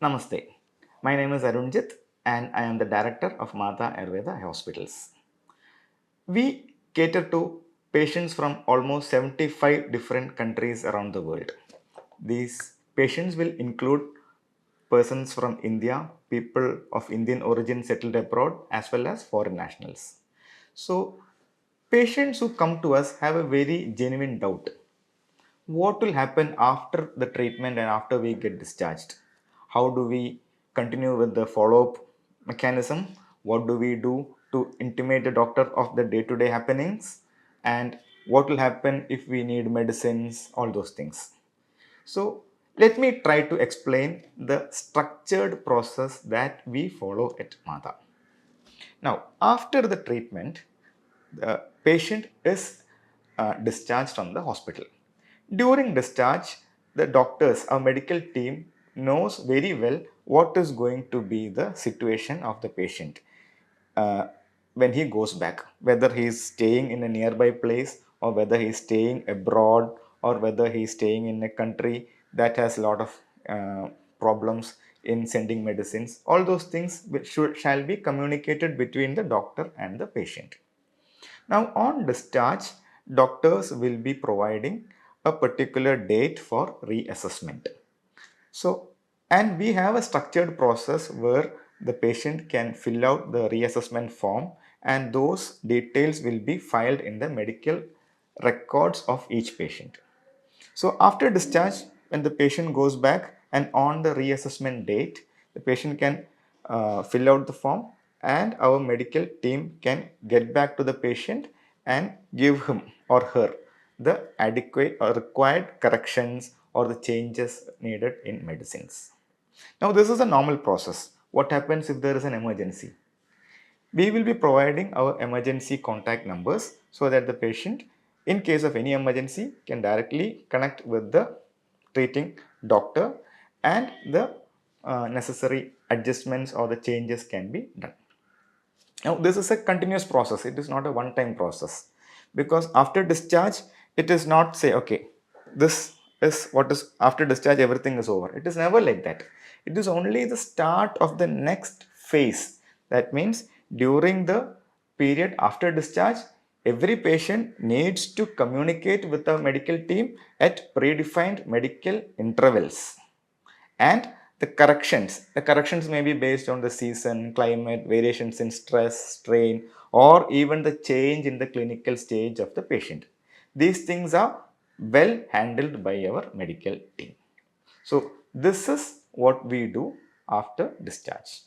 Namaste. My name is Arunjith and I am the director of Matha Ayurveda Eye Hospitals. We cater to patients from almost 75 different countries around the world. These patients will include persons from India, people of Indian origin settled abroad, as well as foreign nationals. So, patients who come to us have a very genuine doubt. What will happen after the treatment and after we get discharged? How do we continue with the follow up mechanism? What do we do to intimate the doctor of the day to day happenings? And what will happen if we need medicines? All those things. So, let me try to explain the structured process that we follow at Matha. Now, after the treatment, the patient is discharged from the hospital. During discharge, the doctors, our medical team knows very well what is going to be the situation of the patient uh, when he goes back, whether he is staying in a nearby place or whether he is staying abroad or whether he is staying in a country that has a lot of problems in sending medicines. All those things which shall be communicated between the doctor and the patient. Now, on discharge, doctors will be providing a particular date for reassessment. So, and we have a structured process where the patient can fill out the reassessment form and those details will be filed in the medical records of each patient. So, after discharge, when the patient goes back and on the reassessment date, the patient can fill out the form and our medical team can get back to the patient and give him or her the adequate or required corrections or the changes needed in medicines. Now, this is a normal process. What happens if there is an emergency? We will be providing our emergency contact numbers so that the patient, in case of any emergency, can directly connect with the treating doctor and the necessary adjustments or the changes can be done. Now, this is a continuous process. It is not a one-time process because after discharge, it is not say, okay, this is what is after discharge, everything is over. It is never like that. It is only the start of the next phase. That means during the period after discharge, every patient needs to communicate with the medical team at predefined medical intervals and the corrections may be based on the season, climate, variations in stress, strain, or even the change in the clinical stage of the patient. These things are well handled by our medical team. So this is what we do after discharge.